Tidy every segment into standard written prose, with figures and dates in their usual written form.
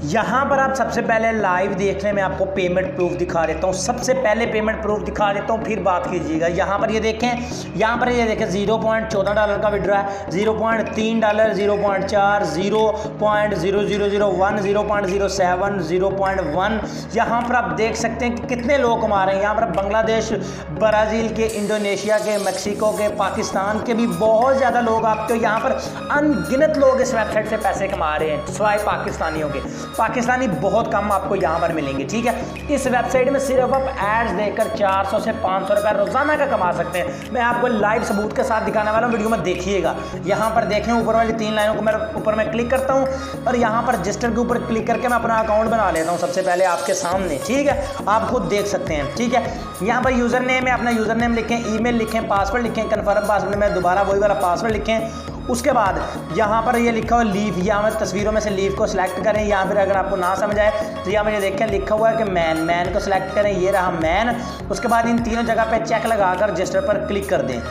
यहाँ पर आप सबसे पहले लाइव देखने में आपको पेमेंट प्रूफ दिखा देता हूँ। सबसे पहले पेमेंट प्रूफ दिखा देता हूँ, फिर बात कीजिएगा। यहाँ पर ये देखें, यहाँ पर ये देखें $0.14 का विड्रॉ है, $0.3, $0.4, $0.0001, $0.07, $0.1। यहाँ पर आप देख सकते हैं कि कितने लोग कमा रहे हैं। यहाँ पर बांग्लादेश, ब्राज़ील के, इंडोनेशिया के, मैक्सिको के, पाकिस्तान के भी बहुत ज़्यादा लोग आपको यहाँ पर अनगिनत लोग इस वेबसाइट से पैसे कमा रहे हैं, सिवाय पाकिस्तानियों के। पाकिस्तानी बहुत कम आपको यहाँ पर मिलेंगे, ठीक है। इस वेबसाइट में सिर्फ आप एड्स देकर 400 से 500 रुपये रोजाना का कमा सकते हैं। मैं आपको लाइव सबूत के साथ दिखाने वाला हूँ, वीडियो में देखिएगा। यहाँ पर देखें, ऊपर वाली 3 लाइनों को मैं ऊपर में क्लिक करता हूँ और यहाँ पर रजिस्टर के ऊपर क्लिक करके मैं अपना अकाउंट बना लेता हूँ सबसे पहले आपके सामने, ठीक है। आप खुद देख सकते हैं, ठीक है। यहाँ पर यूज़र नेम है, अपना यूज़र नेम लिखें, ईमेल लिखें, पासवर्ड लिखें, कन्फर्म पासवर्ड में दोबारा वही वाला पासवर्ड लिखें। उसके बाद यहाँ पर ये लिखा हुआ लीव, यहाँ पर तस्वीरों में से लीव को सिलेक्ट करें। यहाँ पर अगर आपको ना समझ आए तो यहाँ पर ये देखें लिखा हुआ है कि मैन को सिलेक्ट करें, ये रहा मैन। उसके बाद इन तीनों जगह पे चेक लगाकर रजिस्टर पर क्लिक कर दें।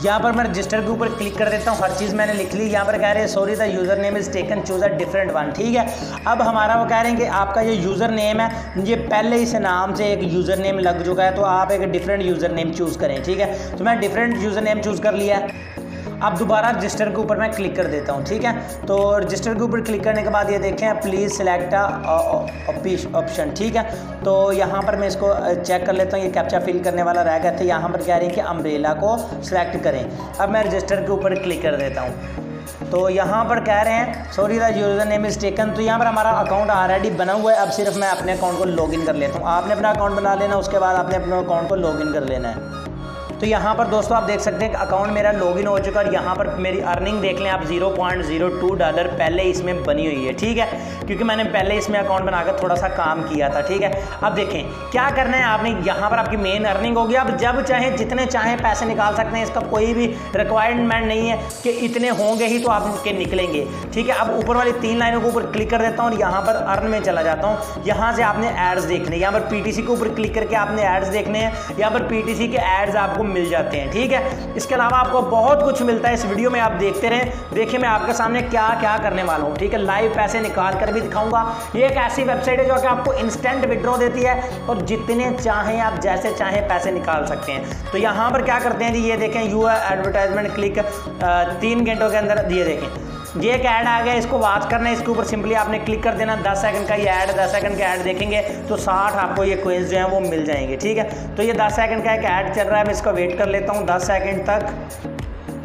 यहाँ पर मैं रजिस्टर के ऊपर क्लिक कर देता हूँ, हर चीज़ मैंने लिख ली। यहाँ पर कह रहे हैं sorry the user name is taken, choose a different one, ठीक है। अब हमारा वो कह रहे हैं कि आपका ये यूज़र नेम है, ये पहले इस नाम से एक यूज़र नेम लग चुका है, तो आप एक डिफरेंट यूज़र नेम चूज़ करें, ठीक है। तो मैं डिफरेंट यूज़र नेम चूज़ कर लिया है। अब दोबारा रजिस्टर के ऊपर मैं क्लिक कर देता हूँ, ठीक है। तो रजिस्टर के ऊपर क्लिक करने के बाद ये देखें प्लीज़ सिलेक्ट ऑप्शन, ठीक है। तो यहाँ पर मैं इसको चेक कर लेता हूँ, ये कैप्चा फिल करने वाला रह गया था। यहाँ पर कह रही है कि अम्ब्रेला को सिलेक्ट करें। अब मैं रजिस्टर के ऊपर क्लिक कर देता हूँ। तो यहाँ पर कह रहे हैं sorry the user name is taken. तो यहाँ पर हमारा अकाउंट ऑलरेडी बना हुआ है। अब सिर्फ मैं अपने अकाउंट को लॉगिन कर लेता हूँ। आपने अपना अकाउंट बना लेना, उसके बाद आपने अपने अकाउंट को लॉगिन कर लेना है। तो यहाँ पर दोस्तों आप देख सकते हैं कि अकाउंट मेरा लॉगिन हो चुका है और यहाँ पर मेरी अर्निंग देख लें आप, $0.02 पहले इसमें बनी हुई है, ठीक है। क्योंकि मैंने पहले इसमें अकाउंट बनाकर थोड़ा सा काम किया था, ठीक है। अब देखें क्या करना है आपने, यहाँ पर आपकी मेन अर्निंग होगी। अब जब चाहें जितने चाहें पैसे निकाल सकते हैं, इसका कोई भी रिक्वायरमेंट नहीं है कि इतने होंगे ही तो आपके निकलेंगे, ठीक है। अब ऊपर वाली 3 लाइनों के ऊपर क्लिक कर देता हूँ और यहाँ पर अर्न में चला जाता हूँ। यहाँ से आपने एड्स देखने, यहाँ पर PTC के ऊपर क्लिक करके आपने एड्स देखने हैं। यहाँ पर PTC के एड्स आपको मिल जाते हैं, ठीक है। इसके अलावा आपको बहुत कुछ मिलता है, इस वीडियो में आप देखते रहें। देखिए मैं आपके सामने क्या क्या करने वाला हूँ, ठीक है। लाइव पैसे निकाल कर भी दिखाऊंगा। ये एक ऐसी वेबसाइट है जो कि आपको इंस्टेंट विड्रॉ देती है और जितने चाहें आप जैसे चाहें पैसे निकाल सकते हैं। तो यहाँ पर क्या करते हैं जी, ये देखें यू एडवर्टाइजमेंट क्लिक 3 घंटों के अंदर, ये देखें ये एक ऐड आ गया, इसको वॉच करना है। इसके ऊपर सिंपली आपने क्लिक कर देना। 10 सेकंड का ये ऐड, 10 सेकंड का ऐड देखेंगे तो 60 आपको ये कोइंस जो हैं वो मिल जाएंगे, ठीक है। तो ये 10 सेकंड का एक ऐड चल रहा है, मैं इसको वेट कर लेता हूँ 10 सेकंड तक।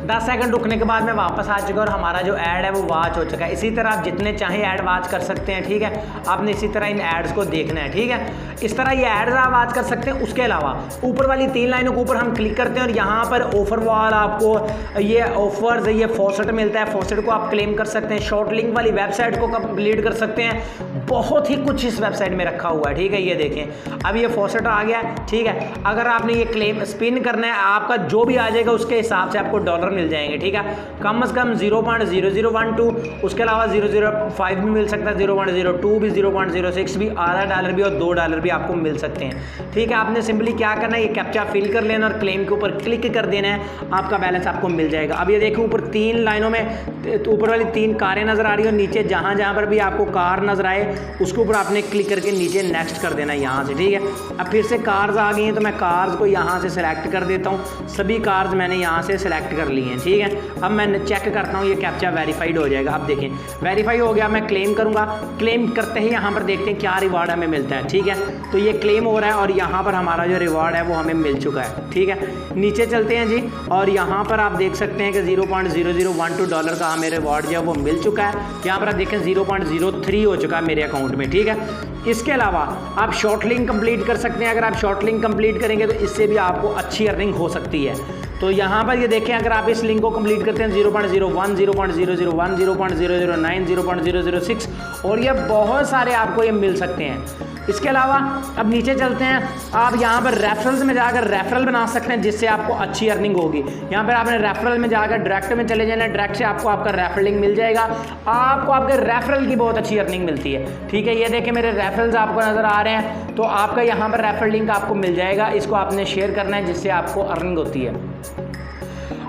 10 सेकंड रुकने के बाद मैं वापस आ चुका और हमारा जो ऐड है वो वॉच हो चुका है। इसी तरह आप जितने चाहें ऐड वॉच कर सकते हैं, ठीक है। आपने इसी तरह इन एड्स को देखना है, ठीक है। इस तरह ये एड्स आप वॉच कर सकते हैं। उसके अलावा ऊपर वाली 3 लाइनों के ऊपर हम क्लिक करते हैं और यहाँ पर ऑफर वाल आपको ये ऑफर्स, ये फॉसेट मिलता है। फॉसेट को आप क्लेम कर सकते हैं, शॉर्ट लिंक वाली वेबसाइट को कंप्लीट कर सकते हैं। बहुत ही कुछ इस वेबसाइट में रखा हुआ है, ठीक है। ये देखें अब ये फॉसेट आ गया, ठीक है। अगर आपने ये क्लेम स्पिन करना है, आपका जो भी आ जाएगा उसके हिसाब से आपको डॉलर मिल जाएंगे, ठीक है। कम से कम 0.0012, उसके अलावा 0.05 भी मिल सकता है, 0.02 भी, 0.06 भी, $0.5 भी और $2 भी आपको मिल सकते हैं, ठीक है। आपने सिंपली क्या करना है, ये कैप्चा फिल कर लेना और क्लेम के ऊपर क्लिक कर देना है, आपका बैलेंस आपको मिल जाएगा। अब ये देखो ऊपर 3 लाइनों में ऊपर वाली 3 कारें नजर आ रही है और नीचे जहाँ जहाँ पर भी आपको कार नजर आए उसके ऊपर आपने क्लिक करके नीचे नेक्स्ट कर देना है यहाँ से, ठीक है। अब फिर से कार्स आ गई हैं तो मैं कार्स को यहाँ से सिलेक्ट कर देता हूँ। सभी कार्स मैंने यहाँ से सिलेक्ट कर ली हैं, ठीक है। अब मैं चेक करता हूँ ये कैप्चा वेरीफाइड हो जाएगा। अब देखें वेरीफाई हो गया, मैं क्लेम करूँगा। क्लेम करते ही यहाँ पर देखते हैं क्या रिवार्ड हमें मिलता है, ठीक है। तो ये क्लेम हो रहा है और यहाँ पर हमारा जो रिवार्ड है वो हमें मिल चुका है, ठीक है। नीचे चलते हैं जी और यहाँ पर आप देख सकते हैं कि $0.0012 का हमें रिवार्ड जो है वो मिल चुका है। यहाँ पर आप देखें 0.03 हो चुका है मेरे अकाउंट में, ठीक है। इसके अलावा आप शॉर्ट लिंक कंप्लीट कर सकते हैं। अगर आप शॉर्ट लिंक कंप्लीट करेंगे तो इससे भी आपको अच्छी अर्निंग हो सकती है। तो यहाँ पर ये देखें अगर आप इस लिंक को कंप्लीट करते हैं 0.01, 0.001, 0.009, 0.006 और ये बहुत सारे आपको ये मिल सकते हैं। इसके अलावा अब नीचे चलते हैं, आप यहाँ पर रेफरल्स में जाकर रेफरल बना सकते हैं जिससे आपको अच्छी अर्निंग होगी। यहाँ पर आपने रेफरल में जाकर डायरेक्ट में चले जाना, डायरेक्ट से आपको आपका रेफरलिंग मिल जाएगा। आपको आपके रेफरल की बहुत अच्छी अर्निंग मिलती है, ठीक है। ये देखें मेरे रेफरल्स आपको नज़र आ रहे हैं, तो आपका यहाँ पर रेफरल लिंक आपको मिल जाएगा। इसको आपने शेयर करना है जिससे आपको अर्निंग होती है।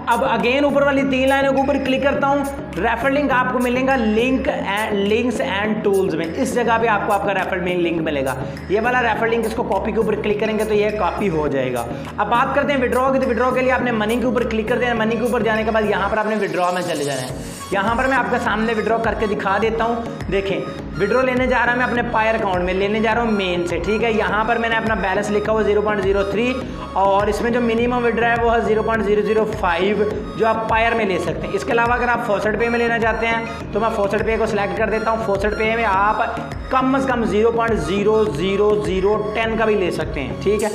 अब अगेन ऊपर वाली 3 लाइनों के ऊपर क्लिक करता हूँ रेफर लिंक आपको मिलेगा लिंक्स एंड टूल्स में, इस जगह पे आपको आपका रेफर लिंक मिलेगा। ये वाला रेफर लिंक, इसको कॉपी के ऊपर क्लिक करेंगे तो ये कॉपी हो जाएगा। अब बात करते हैं विड्रॉ की, तो विड्रॉ के लिए आपने मनी के ऊपर क्लिक कर देना। मनी के ऊपर जाने के बाद यहाँ पर आपने विड्रॉ में चले जाना है। यहाँ पर मैं आपके सामने विड्रॉ करके दिखा देता हूँ। देखें, विड्रॉ लेने जा रहा हूँ मैं अपने पायर अकाउंट में, लेने जा रहा हूँ मेन से, ठीक है। यहाँ पर मैंने अपना बैलेंस लिखा हुआ 0.03 और इसमें जो मिनिमम विड्रॉ है वो है 0.005 जो आप पायर में ले सकते हैं। इसके अलावा अगर आप फॉसेट पे में लेना चाहते हैं तो मैं फॉसेट पे को सिलेक्ट कर देता हूँ। फॉसेट पे में आप कम से कम 0.00010 का भी ले सकते हैं, ठीक है।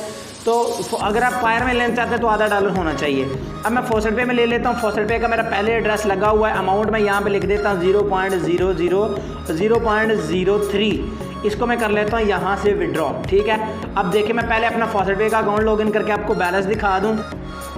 तो अगर आप पायर में लेना चाहते हैं तो $0.5 होना चाहिए। अब मैं फॉसेट पे में ले लेता हूँ। फॉसेट पे का मेरा पहले एड्रेस लगा हुआ है। अमाउंट मैं यहाँ पे लिख देता हूँ 0.03। इसको मैं कर लेता हूँ यहाँ से विड्रॉ, ठीक है। अब देखिए, मैं पहले अपना फॉसेट पे का अकाउंट लॉगिन करके आपको बैलेंस दिखा दूँ।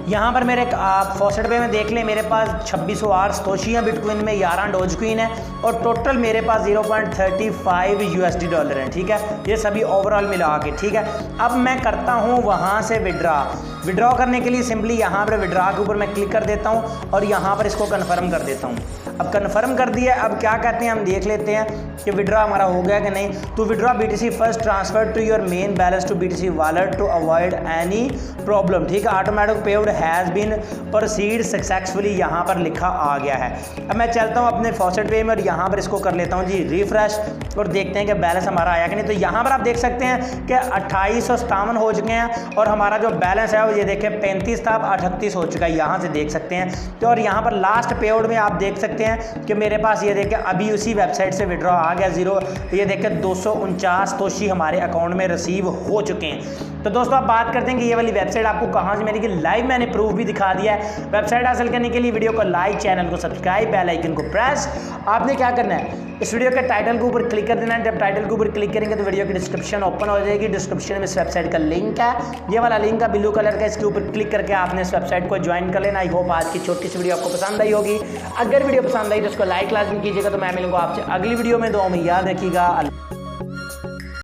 यहाँ पर मेरे आप फॉसेट पे में देख लें, मेरे पास 2608 सतोशी हैं, बिटकॉइन में 11 डोज क्वीन है और टोटल मेरे पास 0.35 USD डॉलर है, ठीक है। ये सभी ओवरऑल मिला के, ठीक है। अब मैं करता हूँ वहाँ से विड्रॉ करने के लिए सिंपली यहाँ पर विड्रॉ के ऊपर मैं क्लिक कर देता हूँ और यहाँ पर इसको कन्फर्म कर देता हूँ। अब कन्फर्म कर दिया। अब क्या कहते हैं, हम देख लेते हैं कि विड्रॉ हमारा हो गया कि नहीं। तो withdraw BTC first transfer to your main balance to BTC wallet to avoid any problem, ठीक है। Automatic paid has been proceed successfully, यहाँ पर लिखा आ गया है। अब मैं चलता हूँ अपने फॉसेट पे में और यहाँ पर इसको कर लेता हूँ जी रिफ्रेश और देखते हैं कि बैलेंस हमारा आया कि नहीं। तो यहाँ पर आप देख सकते हैं कि 2857 हो चुके हैं और हमारा जो बैलेंस है वो ये देखें 35 था, अब 38 हो चुका है, यहाँ से देख सकते हैं। तो और यहाँ पर लास्ट पेड में आप देख सकते हैं कि मेरे पास ये देखें अभी उसी वेबसाइट से विड्रॉ आ गया 0, ये देखें 249 सतोशी हमारे अकाउंट में रिसीव हो चुके हैं। तो दोस्तों, आप बात करते हैं कि ये वाली वेबसाइट आपको कहाँ से मिलेगी। लाइव मैंने प्रूफ भी दिखा दिया है। वेबसाइट हासिल करने के लिए वीडियो को लाइक, चैनल को सब्सक्राइब, बेल आइकन को प्रेस। आपने क्या करना है, इस वीडियो के टाइटल के ऊपर क्लिक कर देना है। जब टाइटल के ऊपर क्लिक करेंगे तो वीडियो की डिस्क्रिप्शन ओपन हो जाएगी। डिस्क्रिप्शन में इस वेबसाइट का लिंक है, ये वाला लिंक है ब्लू कलर का, इसके ऊपर क्लिक करके आपने इस वेबसाइट को ज्वाइन कर लेना। आई होप आज की छोटी सी वीडियो आपको पसंद आई होगी। अगर वीडियो पसंद आई तो उसको लाइक लाजमी कीजिएगा। तो मैं मिलूंगा आपसे अगली वीडियो में। दुआ में याद रखिएगा।